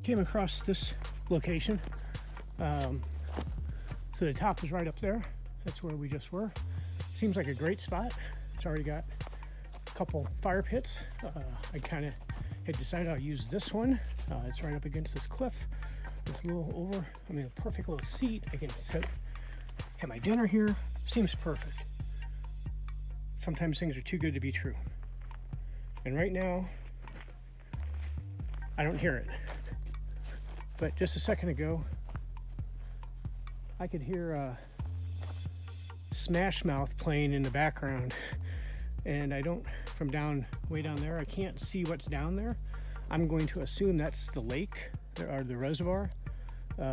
came across this location. So the top is right up there. That's where we just were. Seems like a great spot. It's already got a couple fire pits. I kind of had decided I'll use this one. It's right up against this cliff. It's a little over. I mean, a perfect little seat. I can have my dinner here. Seems perfect. Sometimes things are too good to be true. And right now, I don't hear it. But just a second ago, I could hear Smash Mouth playing in the background. And I don't, from way down there, I can't see what's down there. I'm going to assume that's the lake or the reservoir.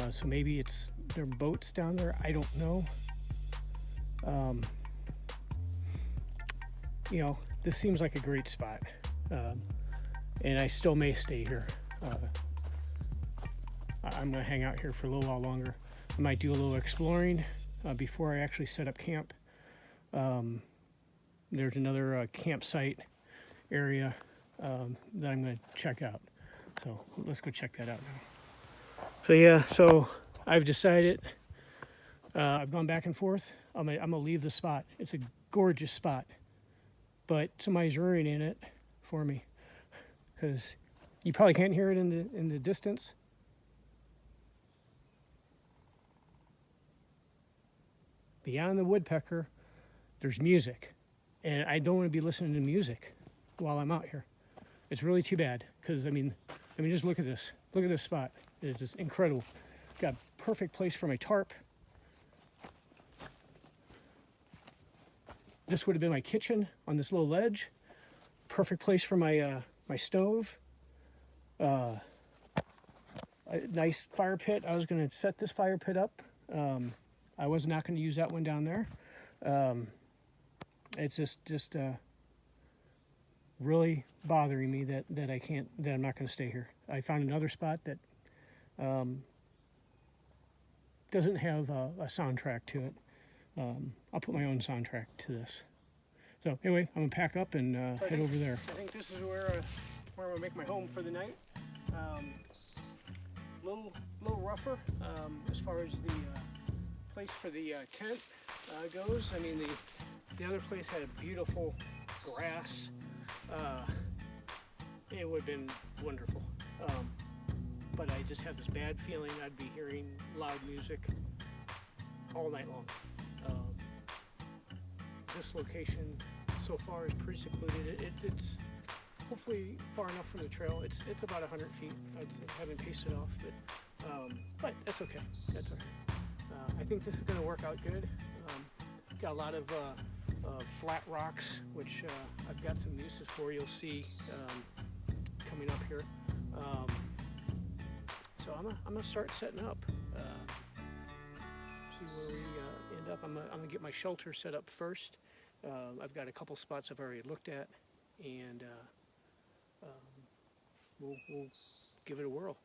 So maybe it's their boats down there. I don't know. You know, this seems like a great spot. And I still may stay here. I'm going to hang out here for a little while longer. I might do a little exploring before I actually set up camp. There's another campsite area that I'm going to check out. So let's go check that out now. So yeah, so I've decided, I've gone back and forth. I'm gonna leave the spot. It's a gorgeous spot, but somebody's ruining it for me because you probably can't hear it in the distance. Beyond the woodpecker, there's music, and I don't want to be listening to music while I'm out here. It's really too bad because I mean, just look at this. Look at this spot. It's just incredible. Got a perfect place for my tarp. This would have been my kitchen on this little ledge. Perfect place for my my stove. A nice fire pit. I was going to set this fire pit up. I was not going to use that one down there. It's just really bothering me that I'm not going to stay here. I found another spot that doesn't have a soundtrack to it. I'll put my own soundtrack to this. So anyway, I'm gonna pack up and head over there. I think this is where I'm gonna make my home for the night. Little rougher as far as the place for the tent goes. I mean, the other place had a beautiful grass. It would have been wonderful. But I just had this bad feeling I'd be hearing loud music all night long. This location so far is pretty secluded. It's hopefully far enough from the trail. It's about 100 feet. I haven't paced it off, but that's okay. That's okay. I think this is going to work out good. Got a lot of flat rocks, which I've got some uses for. You'll see coming up here. So I'm gonna start setting up. See where we end up. I'm gonna get my shelter set up first. I've got a couple spots I've already looked at, and we'll give it a whirl.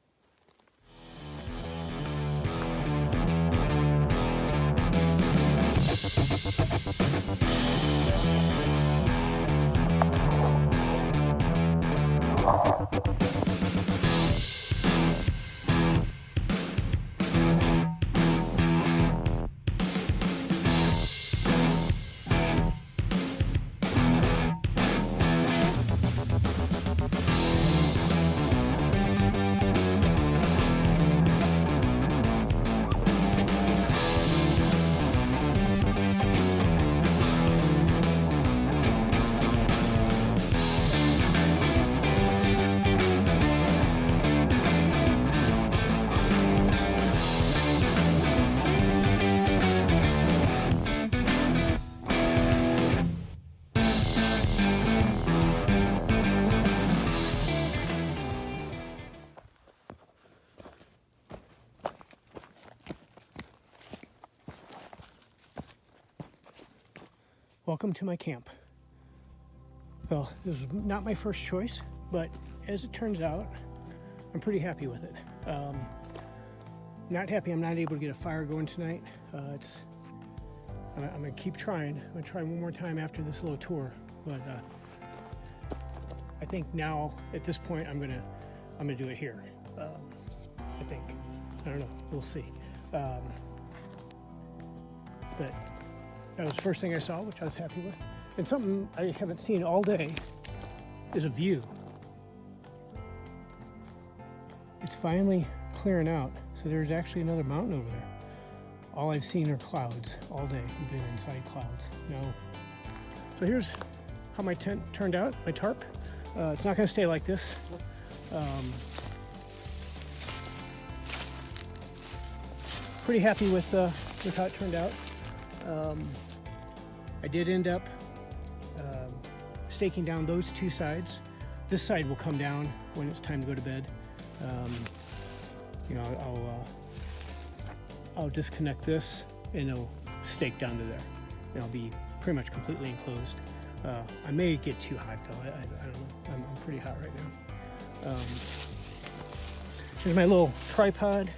Welcome to my camp. Well, this was not my first choice, but as it turns out, I'm pretty happy with it. Not happy I'm not able to get a fire going tonight. I'm gonna keep trying. I'm gonna try one more time after this little tour, but I think now at this point I'm gonna do it here. think. I don't know. We'll see. But that was the first thing I saw, which I was happy with. And something I haven't seen all day is a view. It's finally clearing out. So there's actually another mountain over there. All I've seen are clouds all day. We've been inside clouds. No. So here's how my tent turned out, my tarp. It's not going to stay like this. Pretty happy with how it turned out. I did end up staking down those two sides. This side will come down when it's time to go to bed. You know, I'll disconnect this and it'll stake down to there. And I'll be pretty much completely enclosed. I may get too hot though. I don't know. I'm pretty hot right now. Here's my little tripod.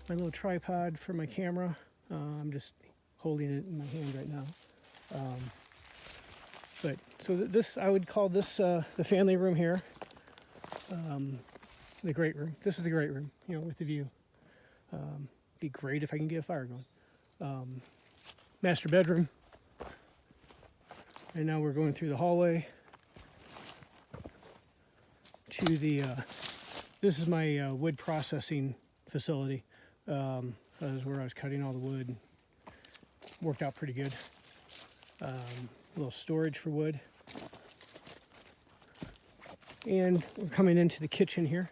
My little tripod for my camera. I'm just holding it in my hand right now. But so this, I would call this the family room here. The great room. This is the great room, you know, with the view. Be great if I can get a fire going. Master bedroom. And now we're going through the hallway to the, this is my wood processing facility. That is where I was cutting all the wood. Worked out pretty good. A little storage for wood. And we're coming into the kitchen here.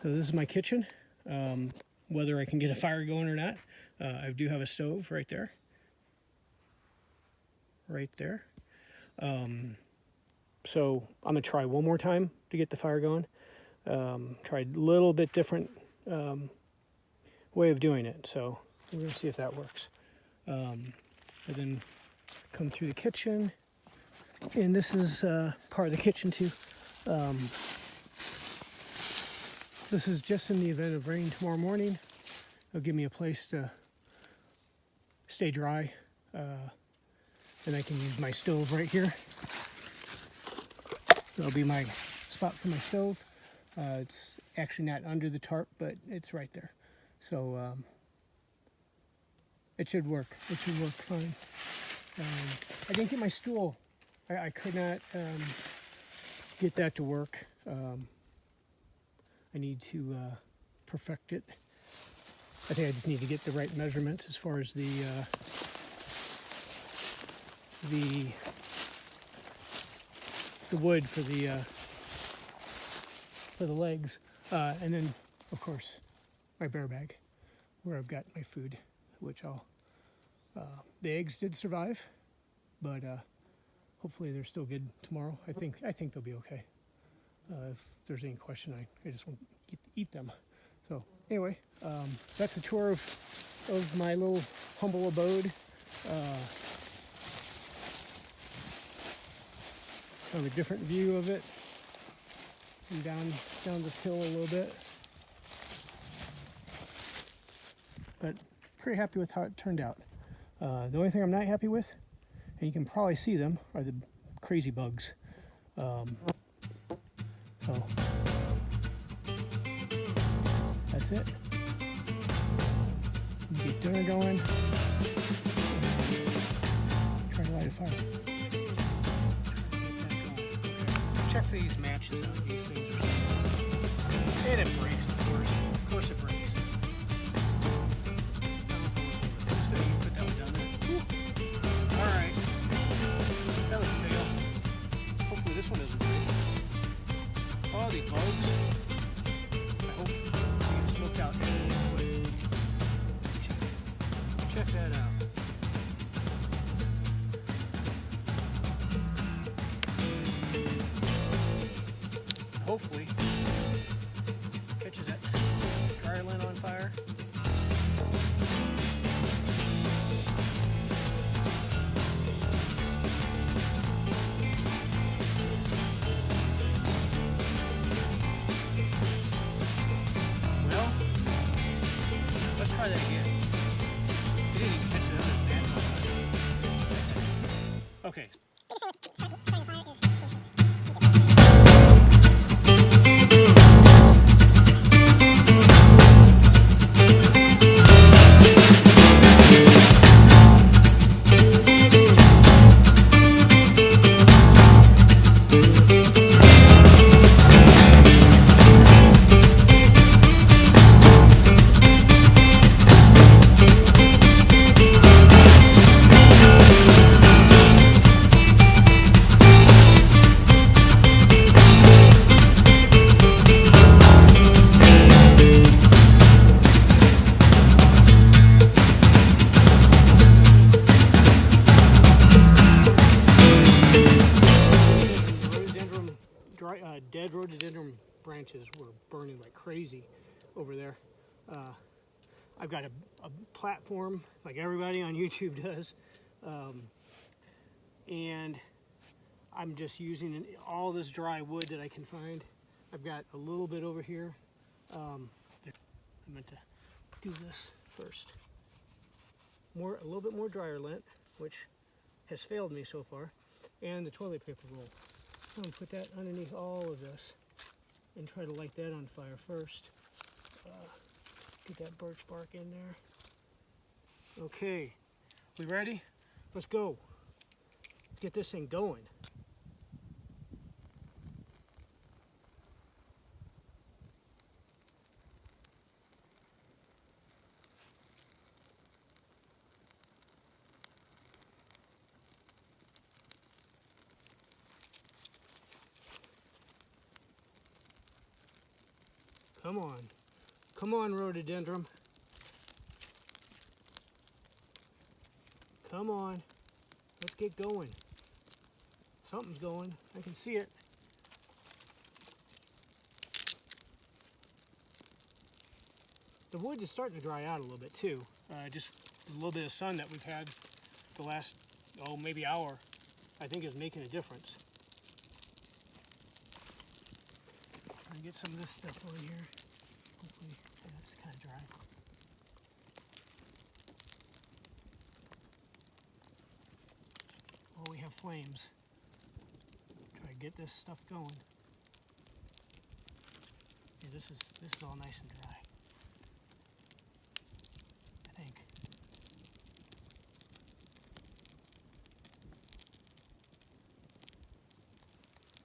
So this is my kitchen. Whether I can get a fire going or not, I do have a stove right there. Right there. So I'm gonna try one more time to get the fire going. Tried a little bit different way of doing it, so we're gonna see if that works. And then come through the kitchen, and this is part of the kitchen too. This is just in the event of rain tomorrow morning. It'll give me a place to stay dry, and I can use my stove right here. That'll be my spot for my stove. It's actually not under the tarp, but it's right there. So it should work. It should work fine. I didn't get my stool. I could not get that to work. I need to perfect it. I think I just need to get the right measurements as far as the wood for the legs, and then of course my bear bag where I've got my food, which the eggs did survive, but hopefully they're still good tomorrow. I think they'll be okay. If there's any question, I just want to eat them. So anyway, that's a tour of my little humble abode. Kind of a different view of it. And down this hill a little bit. But pretty happy with how it turned out. The only thing I'm not happy with, and you can probably see them, are the crazy bugs. So that's it. Get dinner going. Try to light a fire. Check these matches out. These things are. And it breaks, of course. Of course it breaks. I'm just going to put that one down there. All right. That was a fail. Hopefully this one isn't big. Oh, these bugs. I hope you smoked out any quick. Check that out. Hopefully catches that dry lint on fire. Well, let's try that again. It didn't even catch it under the Okay. Starting a fire is patience. branches were burning like crazy over there. I've got a platform like everybody on YouTube does, and I'm just using all this dry wood that I can find. I've got a little bit over here. I meant to do this first. A little bit more dryer lint, which has failed me so far, and the toilet paper roll. I'm gonna put that underneath all of this and try to light that on fire first. Get that birch bark in there. Okay, we ready? Let's go. Get this thing going. Come on. Come on, rhododendron. Come on. Let's get going. Something's going. I can see it. The wood is starting to dry out a little bit too. Just a little bit of sun that we've had the last, maybe hour, I think is making a difference. Try and get some of this stuff on here. Hopefully that's kind of dry. Well, we have flames. Try to get this stuff going. Yeah, this is all nice and dry, I think.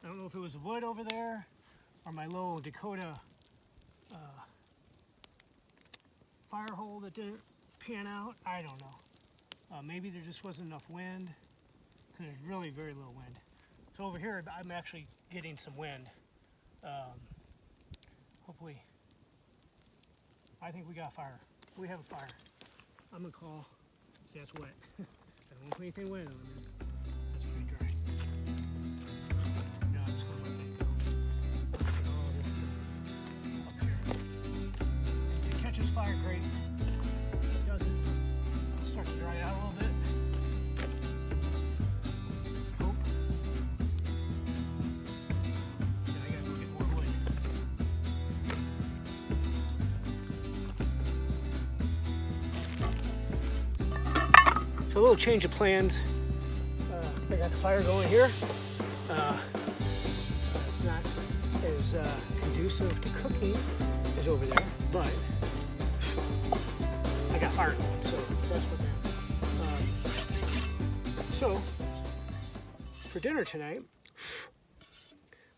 I don't know if it was the wood over there or my little Dakota fire hole that didn't pan out. I don't know. Maybe there just wasn't enough wind, because there's really very little wind. So over here, I'm actually getting some wind. Hopefully, I think we got a fire. We have a fire. I'm gonna call. See, that's wet. I don't want to put anything wet on it. That's pretty dry. No, I'm just gonna let that go. Get all this up here. If it catches fire, great. If it doesn't, it'll start to dry out a little bit. Hope. Then I gotta go get more wood. So a little change of plans. I got the fire going here. Not as conducive to cooking as over there, but I got fire going, so that's what that. So for dinner tonight,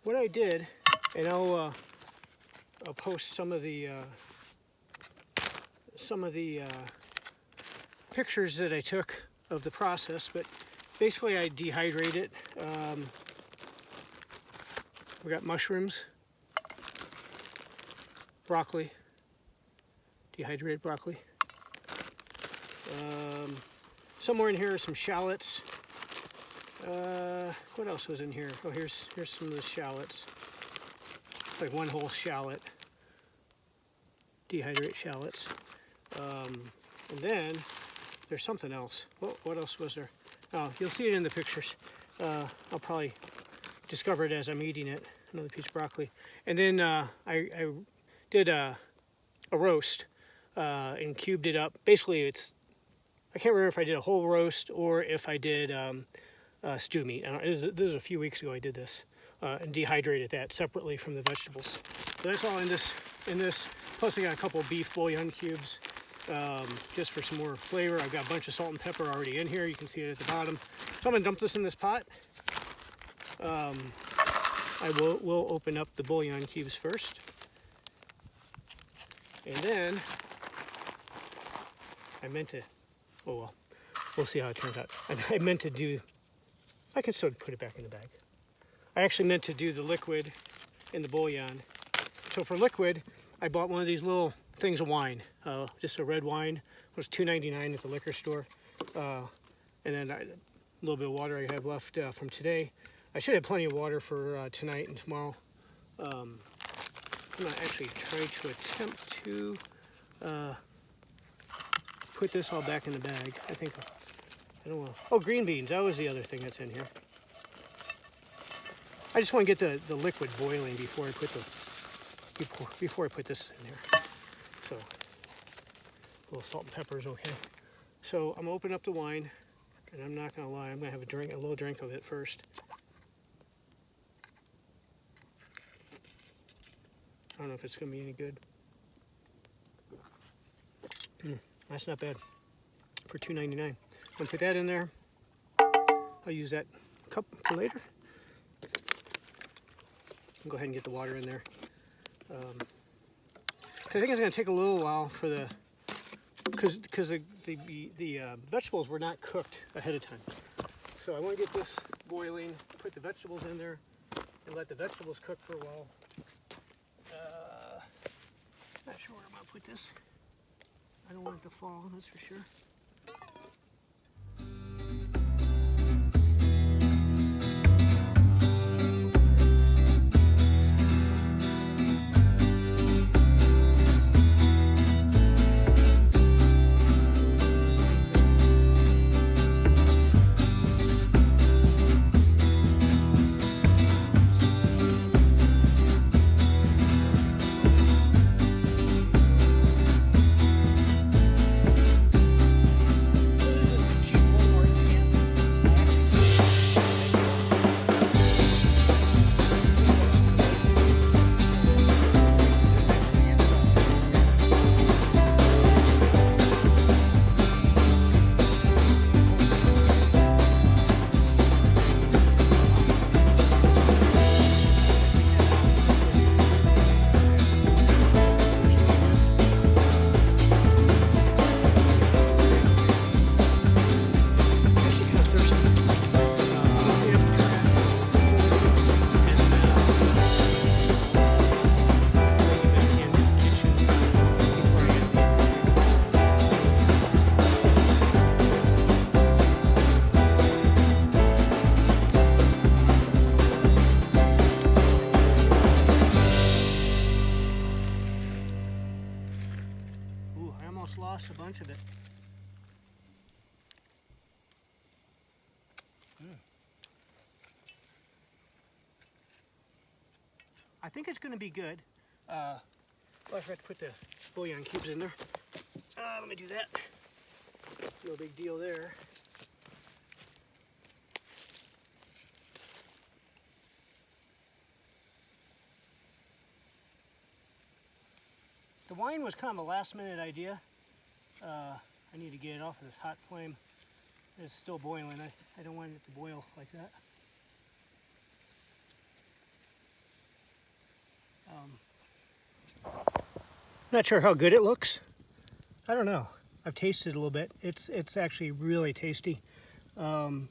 what I did, and I'll post some of the pictures that I took of the process, but basically I dehydrate it. We got mushrooms, broccoli, dehydrated broccoli. Somewhere in here are some shallots. What else was in here? Oh, here's some of the shallots. Like one whole shallot. Dehydrate shallots. And then there's something else. What else was there? Oh, you'll see it in the pictures. I'll probably discover it as I'm eating it. Another piece of broccoli. And then I did a roast and cubed it up. Basically, I can't remember if I did a whole roast or if I did stew meat. This was a few weeks ago I did this and dehydrated that separately from the vegetables. So that's all in this. Plus I got a couple of beef bouillon cubes just for some more flavor. I've got a bunch of salt and pepper already in here. You can see it at the bottom. So I'm gonna dump this in this pot. I will open up the bouillon cubes first. And then I meant to, oh well, we'll see how it turns out. I meant to do, I can still put it back in the bag. I actually meant to do the liquid in the bouillon. So for liquid, I bought one of these little things of wine, just a red wine. It was $2.99 at the liquor store. And then a little bit of water I have left from today. I should have plenty of water for tonight and tomorrow. I'm gonna actually try to attempt to put this all back in the bag. I think, I don't know. Oh, green beans, that was the other thing that's in here. I just want to get the liquid boiling before I put before I put this in here. So, a little salt and pepper is okay. So I'm gonna open up the wine, and I'm not gonna lie, I'm gonna have a little drink of it first. I don't know if it's gonna be any good. That's not bad for $2.99. I'm gonna put that in there. I'll use that cup for later. I'll go ahead and get the water in there. I think it's gonna take a little while for the, because the vegetables were not cooked ahead of time. So I want to get this boiling, put the vegetables in there, and let the vegetables cook for a while. Not sure where I'm gonna put this. I don't want it to fall, that's for sure. Lost a bunch of it. I think it's going to be good. Well, I forgot to put the bouillon cubes in there. Let me do that. No big deal there. The wine was kind of a last minute idea. I need to get it off of this hot flame. It's still boiling. I don't want it to boil like that. Not sure how good it looks. I don't know. I've tasted it a little bit. It's actually really tasty. It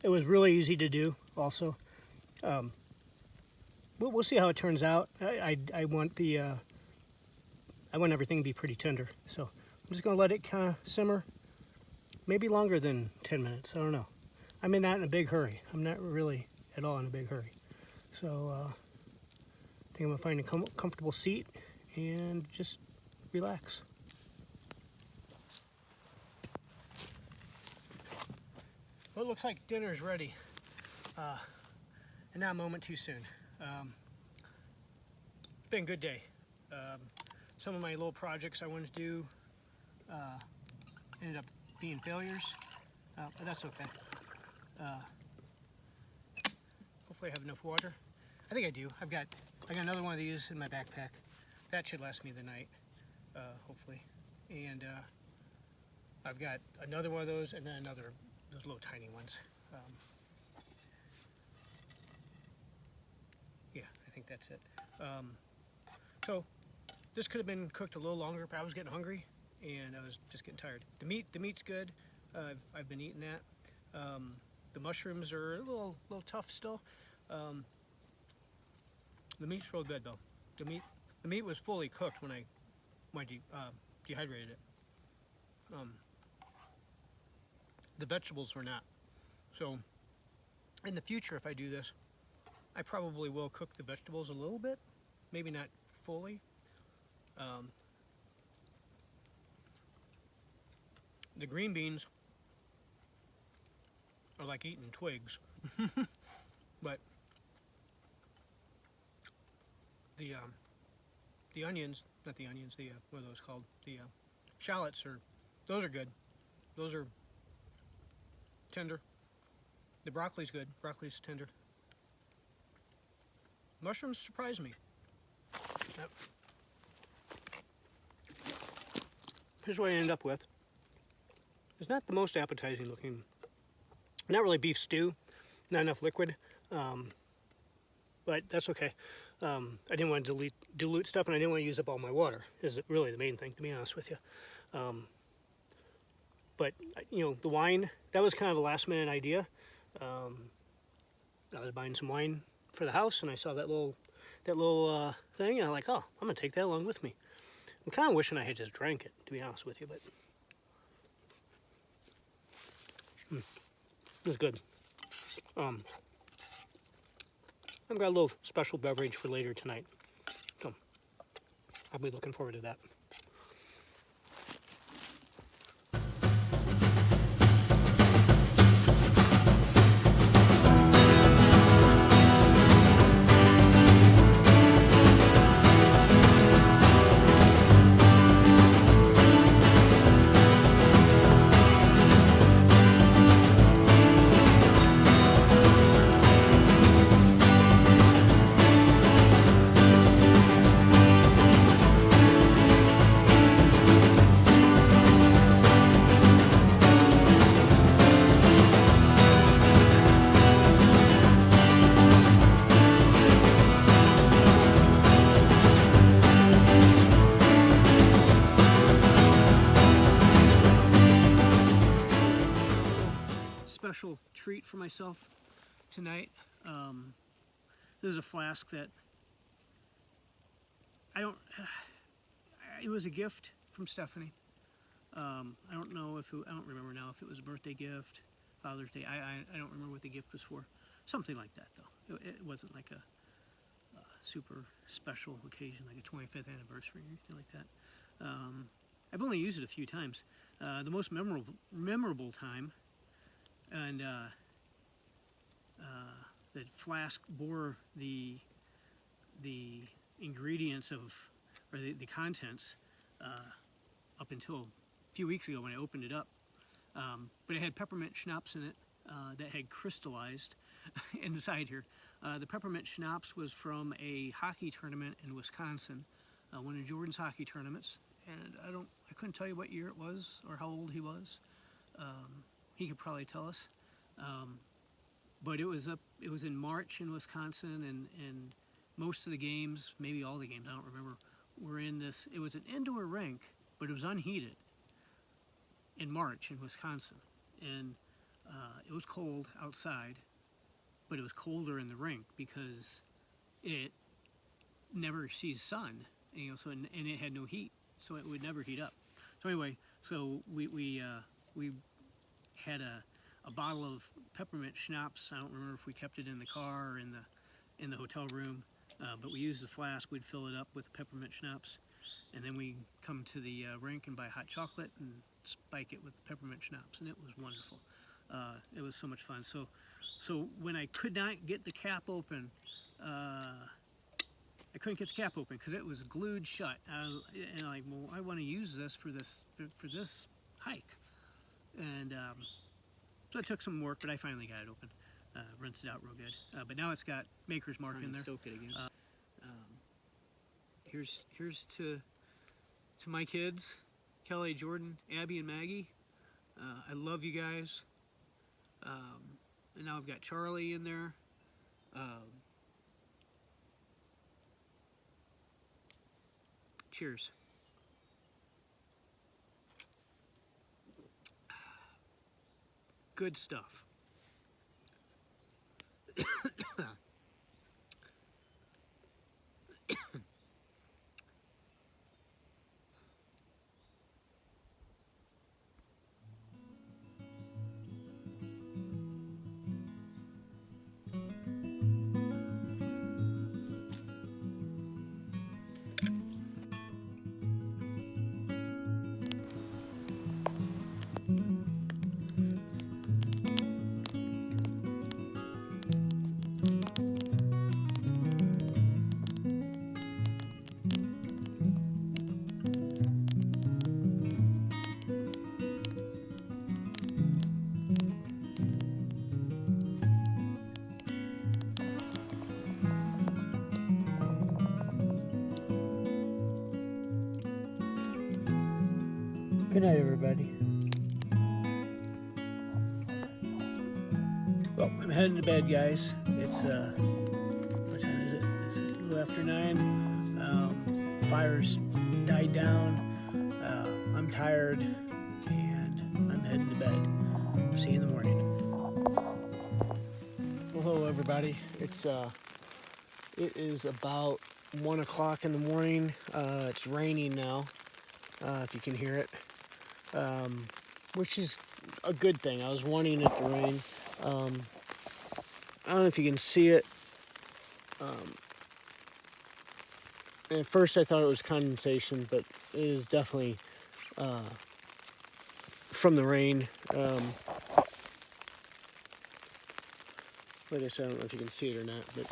was really easy to do also. We'll see how it turns out. I want everything to be pretty tender. So I'm just gonna let it kind of simmer. Maybe longer than 10 minutes, I don't know. I'm not in a big hurry. I'm not really at all in a big hurry. So I think I'm gonna find a comfortable seat and just relax. Well, it looks like dinner's ready. And not a moment too soon. It's been a good day. Some of my little projects I wanted to do ended up being failures, but that's okay. Hopefully I have enough water. I think I do. I got another one of these in my backpack. That should last me the night, hopefully. And I've got another one of those, and then those little tiny ones. Yeah, I think that's it. So this could have been cooked a little longer, but I was getting hungry and I was just getting tired. The meat's good. I've been eating that. The mushrooms are a little tough still. The meat's real good though. The meat was fully cooked when I dehydrated it. The vegetables were not. So in the future, if I do this, I probably will cook the vegetables a little bit, maybe not fully. The green beans are like eating twigs, but the onions, not the onions, the what are those called? The shallots those are good. Those are tender. The broccoli's good. Broccoli's tender. Mushrooms surprise me. Yep. Here's what I ended up with. It's not the most appetizing looking. Not really beef stew. Not enough liquid. But that's okay. I didn't want to dilute stuff, and I didn't want to use up all my water. Is really the main thing, to be honest with you. But you know, the wine, that was kind of a last minute idea. I was buying some wine for the house, and I saw that little thing, and I'm like, oh, I'm gonna take that along with me. I'm kind of wishing I had just drank it, to be honest with you, but it was good. I've got a little special beverage for later tonight, so I'll be looking forward to that. Special treat for myself tonight. This is a flask that it was a gift from Stephanie. I don't know if I don't remember now if it was a birthday gift, Father's Day. I don't remember what the gift was for. Something like that though. It wasn't like a super special occasion, like a 25th anniversary or anything like that. I've only used it a few times. The most memorable time. And the flask bore the ingredients of, or the contents up until a few weeks ago when I opened it up. But it had peppermint schnapps in it that had crystallized inside here. The peppermint schnapps was from a hockey tournament in Wisconsin, one of Jordan's hockey tournaments. And I couldn't tell you what year it was or how old he was. He could probably tell us, but it was in March in Wisconsin, and most of the games, maybe all the games, I don't remember, were in this. It was an indoor rink, but it was unheated in March in Wisconsin, and it was cold outside, but it was colder in the rink because it never sees sun, you know. So and it had no heat, so it would never heat up. So anyway, so we had a bottle of peppermint schnapps. I don't remember if we kept it in the car or in the hotel room, but we used the flask. We'd fill it up with peppermint schnapps, and then we come to the rink and buy hot chocolate and spike it with peppermint schnapps, and it was wonderful. It was so much fun. So when I could not get the cap open, I couldn't get the cap open because it was glued shut. And I'm like, well, I want to use this for this hike. And so it took some work, but I finally got it open. Rinsed it out real good. But now it's got Maker's Mark in there. Stoke it again. Here's to my kids, Kelly, Jordan, Abby, and Maggie. I love you guys. And now I've got Charlie in there. Cheers. Good stuff. Good night, everybody. Well, I'm heading to bed, guys. It's what time is it? It's a little after 9. Fire's died down. I'm tired, and I'm heading to bed. See you in the morning. Well, hello, everybody. It is about 1 o'clock in the morning. It's raining now, if you can hear it, which is a good thing. I was wanting it to rain. I don't know if you can see it. At first I thought it was condensation, but it is definitely from the rain. Like I said, I don't know if you can see it or not, but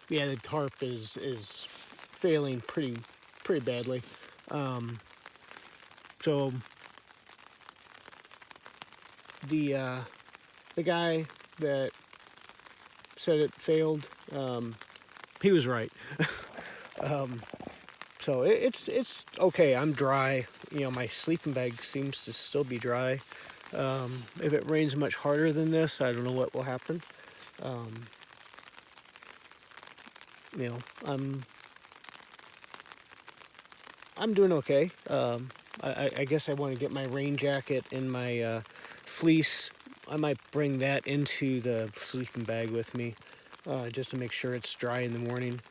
yeah, the tarp is failing pretty badly. So the guy that said it failed, he was right. So it's okay. I'm dry. You know, my sleeping bag seems to still be dry. If it rains much harder than this, I don't know what will happen. You know, I'm doing okay. I guess I want to get my rain jacket and my fleece. I might bring that into the sleeping bag with me, just to make sure it's dry in the morning.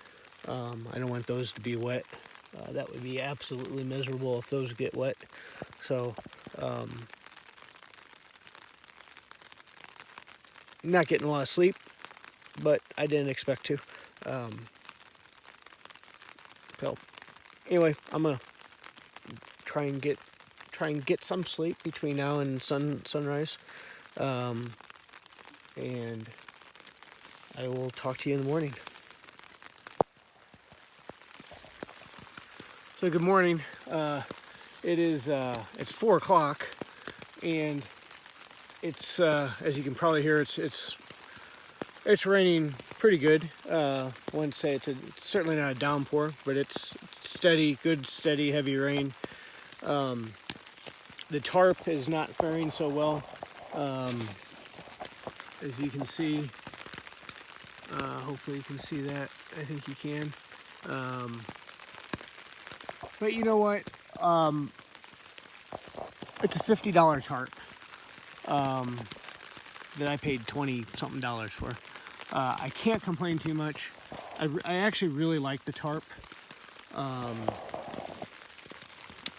I don't want those to be wet. That would be absolutely miserable if those get wet. So, not getting a lot of sleep, but I didn't expect to. So, anyway, I'm gonna try and get some sleep between now and sunrise, and I will talk to you in the morning. So good morning. It's 4 o'clock, and it's as you can probably hear, it's raining pretty good. Wouldn't say it's certainly not a downpour, but it's steady, good, steady, heavy rain. The tarp is not faring so well, as you can see. Hopefully you can see that. I think you can. But you know what? It's a $50 tarp that I paid $20-something for. I can't complain too much. I actually really like the tarp.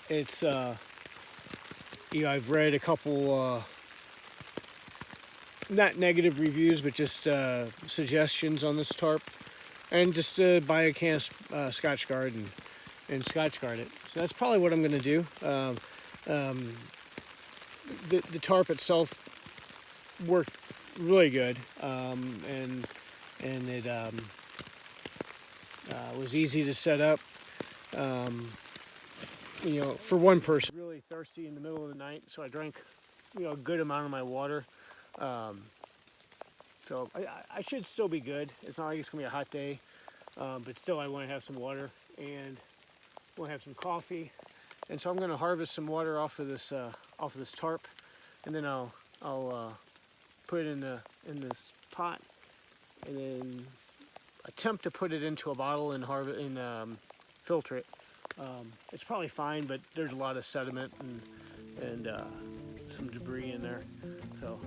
It's you know, I've read a couple not negative reviews, but just suggestions on this tarp, and just buy a can of Scotch Guard and Scotch Guard it. So that's probably what I'm going to do. The tarp itself worked really good, and it was easy to set up. You know, for one person, really thirsty in the middle of the night, so I drank, you know, a good amount of my water. So I should still be good. It's not like it's gonna be a hot day, but still I want to have some water and want to have some coffee, and so I'm going to harvest some water off of this tarp, and then I'll put it in this pot, and then attempt to put it into a bottle and filter it. It's probably fine, but there's a lot of sediment and some debris in there. So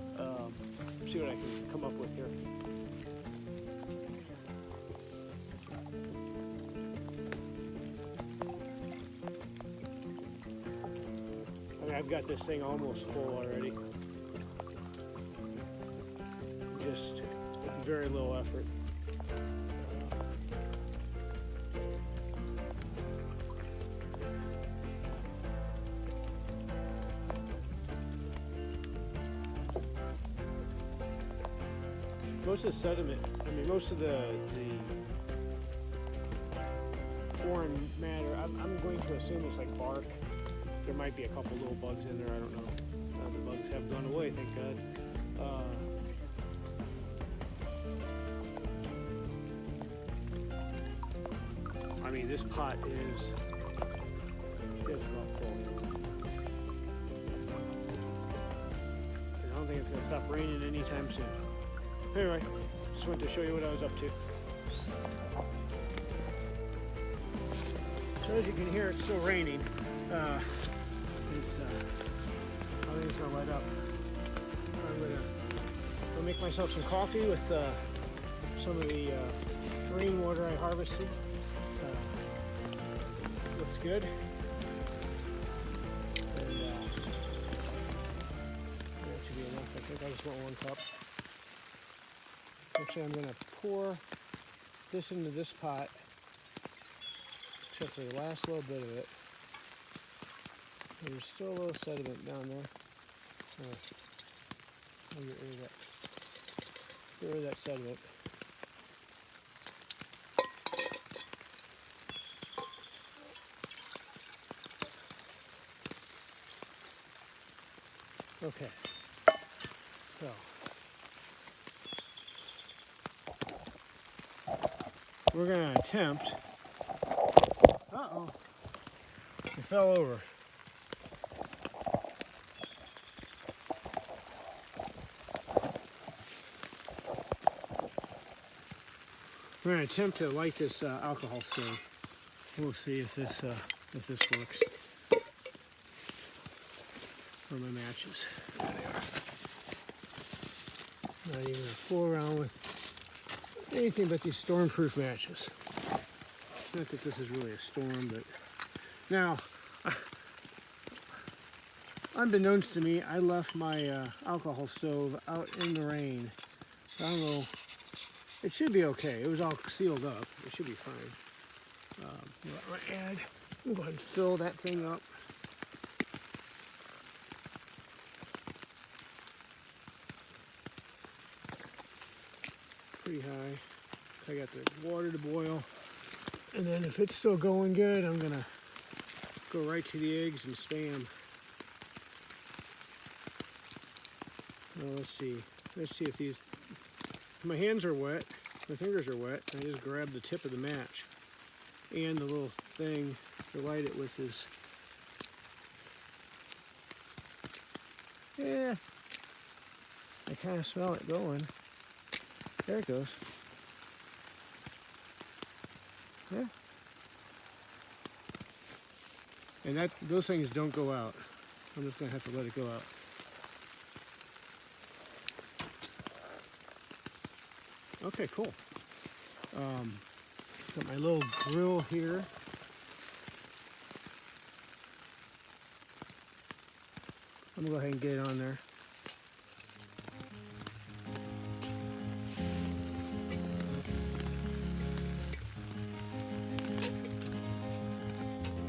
see what I can come up with here. I mean, I've got this thing almost full already. Just very little effort. Most of the sediment, I mean, most of the foreign matter, I'm going to assume it's like bark. There might be a couple little bugs in there, I don't know. The bugs have gone away, thank God. I mean, this pot is It's about full. I don't think it's going to stop raining anytime soon. Anyway, just wanted to show you what I was up to. So as you can hear, it's still raining. I think it's gonna let up. I'm gonna go make myself some coffee with some of the rainwater I harvested. Looks good. And that should be enough. I think I just want 1 cup. Actually, I'm gonna pour this into this pot, except for the last little bit of it. There's still a little sediment down there. I'll get rid of that. Get rid of that sediment. Okay. So. We're going to attempt. Uh-oh. It fell over. We're going to attempt to light this alcohol stove. We'll see if this works. For my matches. There they are. Not even going to fool around with anything but these storm-proof matches. Not that this is really a storm, but now, unbeknownst to me, I left my alcohol stove out in the rain. I don't know. It should be okay. It was all sealed up. It should be fine. I'm gonna go ahead and fill that thing up. Pretty high. I got the water to boil. And then if it's still going good, I'm gonna go right to the eggs and spam. Well, let's see. Let's see if these... My hands are wet. My fingers are wet. I just grabbed the tip of the match. And the little thing to light it with is... Yeah. I kind of smell it going. There it goes. Yeah. And those things don't go out. I'm just gonna have to let it go out. Okay, cool. Got my little grill here. I'm gonna go ahead and get it on there.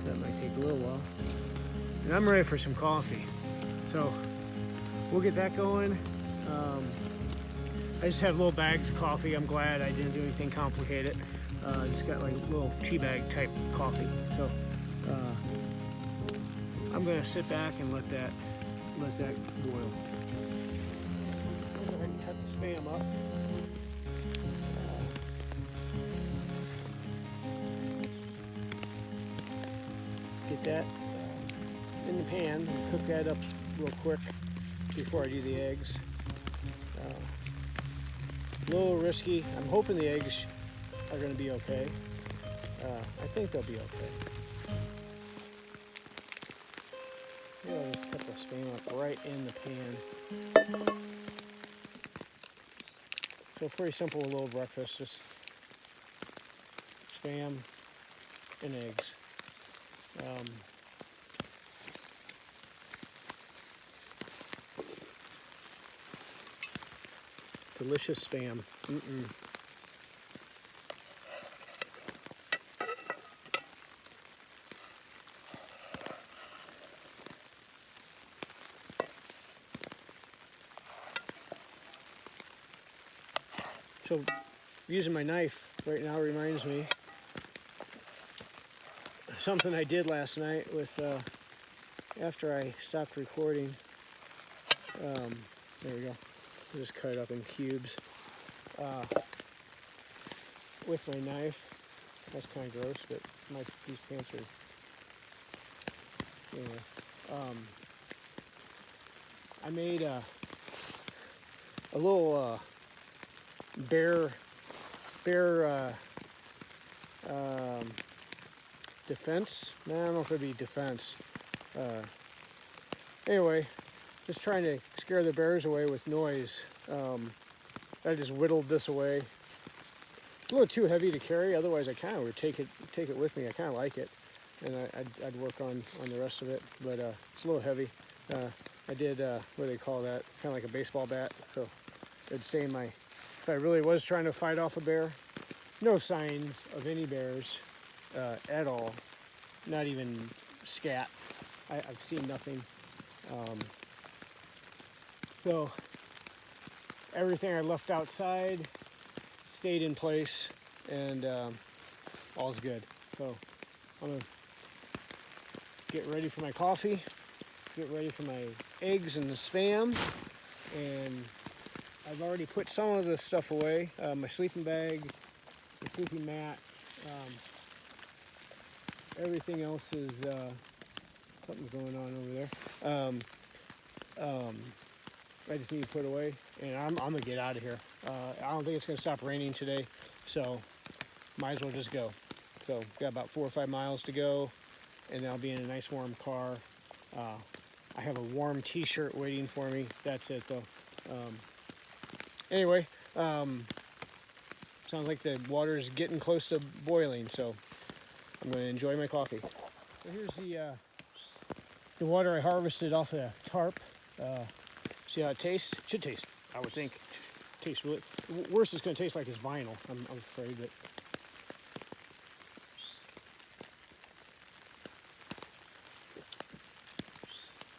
That might take a little while. And I'm ready for some coffee. So we'll get that going. I just have little bags of coffee. I'm glad I didn't do anything complicated. Just got like little tea bag type coffee. So I'm gonna sit back and let that boil. I'll go ahead and cut the Spam up. Get that in the pan and cook that up real quick before I do the eggs. A little risky. I'm hoping the eggs are going to be okay. I think they'll be okay. Yeah, I'll just cut the Spam up right in the pan. So pretty simple little breakfast, just Spam and eggs. Delicious Spam. So using my knife right now reminds me of something I did last night with after I stopped recording. There we go. I just cut it up in cubes with my knife. That's kind of gross, but these pants are Anyway, I made a little bear defense. I don't know if it'd be defense. Anyway, just trying to scare the bears away with noise. I just whittled this away. It's a little too heavy to carry. Otherwise, I kind of would take it with me. I kind of like it, and I'd work on the rest of it. But it's a little heavy. I did what do they call that? Kind of like a baseball bat. So it'd stay in my. If I really was trying to fight off a bear, no signs of any bears at all. Not even scat. I've seen nothing. So everything I left outside stayed in place, and all's good. So I'm gonna get ready for my coffee, get ready for my eggs and the Spam, and I've already put some of this stuff away. My sleeping bag, my sleeping mat, everything else is something's going on over there. I just need to put away, and I'm gonna get out of here. I don't think it's gonna stop raining today, so might as well just go. So got about 4 or 5 miles to go, and then I'll be in a nice warm car. I have a warm t-shirt waiting for me. That's it though. Anyway, sounds like the water's getting close to boiling, so I'm gonna enjoy my coffee. So here's the water I harvested off of the tarp. See how it tastes? Should taste, I would think. Tastes really. Worst it's going to taste like is vinyl. I'm afraid that.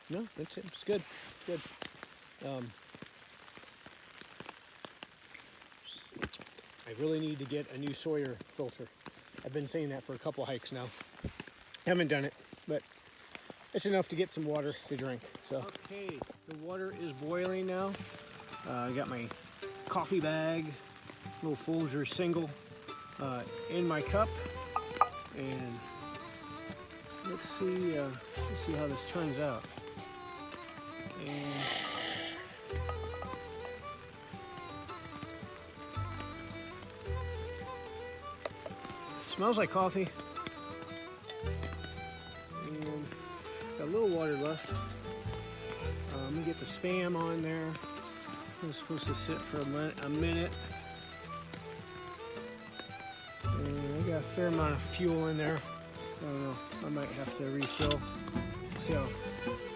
No, that's it. It's good. Good. I really need to get a new Sawyer filter. I've been saying that for a couple hikes now. Haven't done it, but it's enough to get some water to drink. So okay, the water is boiling now. I got my coffee bag, little Folger single, in my cup, and let's see how this turns out. And smells like coffee. And got a little water left. Let me get the Spam on there. It's supposed to sit for a minute. And I got a fair amount of fuel in there. I don't know, I might have to refill. See how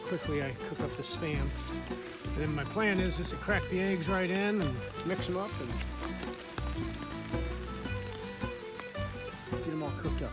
quickly I cook up the Spam. And then my plan is just to crack the eggs right in and mix them up and get them all cooked up.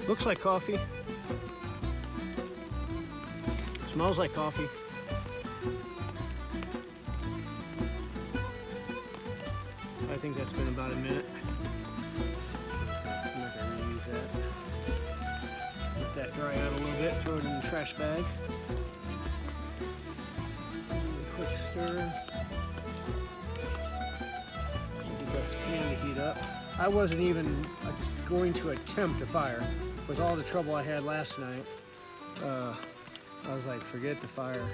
Looks like coffee. Smells like coffee. I think that's been about a minute. I'm not going to reuse that. Let that dry out a little bit, throw it in the trash bag. A quick stir. Get that pan to heat up. I wasn't even going to attempt a fire. With all the trouble I had last night, I was like, forget the fire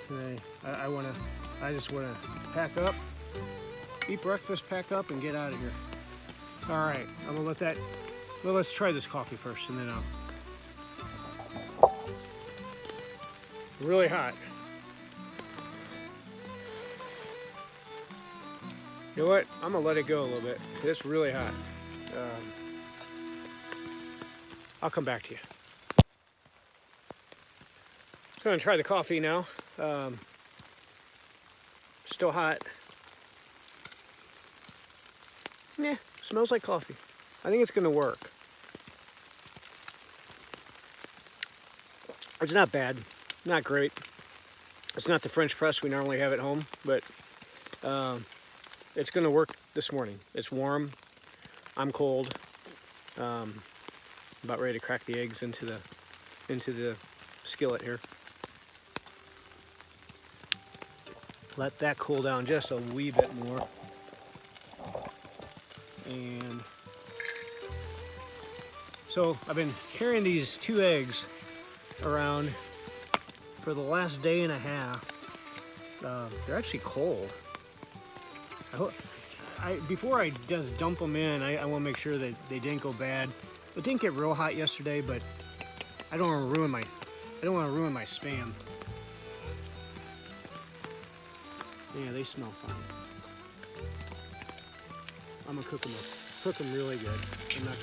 today. I just wanna pack up, eat breakfast, pack up, and get out of here. All right, I'm gonna let's try this coffee first, and then really hot. You know what? I'm gonna let it go a little bit. It's really hot. I'll come back to you. I'm gonna try the coffee now. Still hot. Yeah, smells like coffee. I think it's gonna work. It's not bad, not great. It's not the French press we normally have at home, but it's going to work this morning. It's warm. I'm cold. About ready to crack the eggs into the skillet here. Let that cool down just a wee bit more. And so I've been carrying these 2 eggs around for the last day and a half. They're actually cold. Before I just dump them in, I want to make sure that they didn't go bad. It didn't get real hot yesterday, but I don't want to ruin my spam. Yeah, they smell fine. I'm gonna cook them really good. I'm not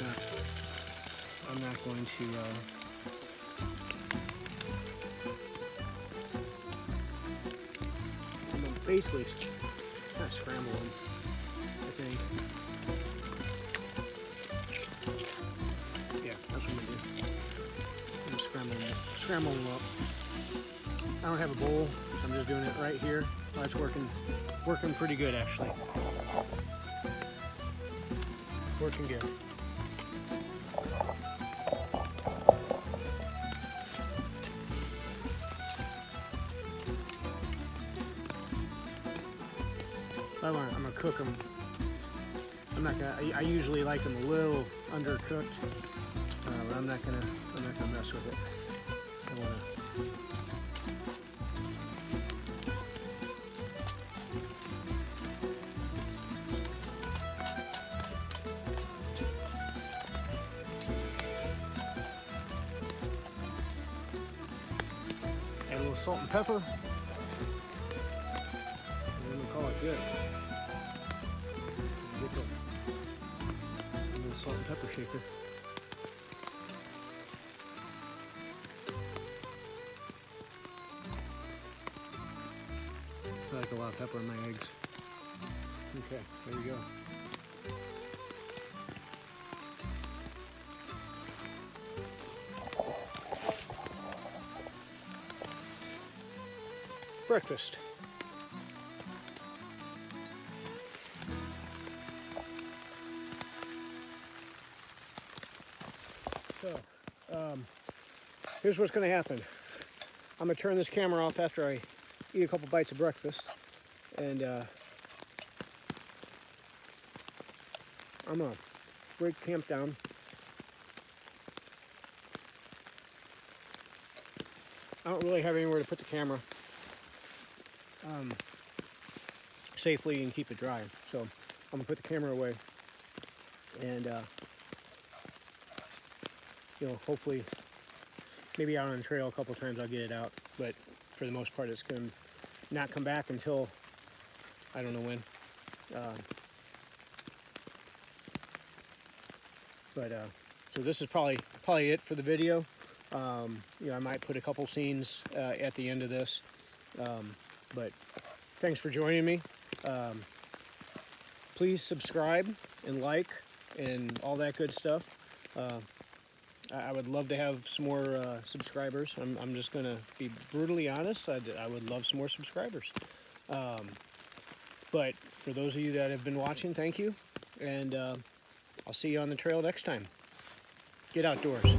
going to. I'm gonna basically kind of scramble them, I think. Yeah, that's what I'm gonna do. I'm gonna scramble them up. I don't have a bowl, so I'm just doing it right here. Oh, it's working pretty good actually. Working good. I'm gonna cook them. I usually like them a little undercooked, but I'm not gonna mess with it. I wanna. Add a little salt and pepper, and then we'll call it good. Get a little salt and pepper shaker. I like a lot of pepper in my eggs. Okay, there we go. Breakfast. So, here's what's going to happen. I'm going to turn this camera off after I eat a couple bites of breakfast, and I'm going to break camp down. I don't really have anywhere to put the camera safely and keep it dry, so I'm going to put the camera away, and hopefully maybe out on the trail a couple times I'll get it out, but for the most part it's going to not come back until I don't know when. So this is probably it for the video. I might put a couple scenes at the end of this, but thanks for joining me. Please subscribe and like and all that good stuff. I would love to have some more subscribers. I'm just going to be brutally honest. I would love some more subscribers. But for those of you that have been watching, thank you. And I'll see you on the trail next time. Get outdoors.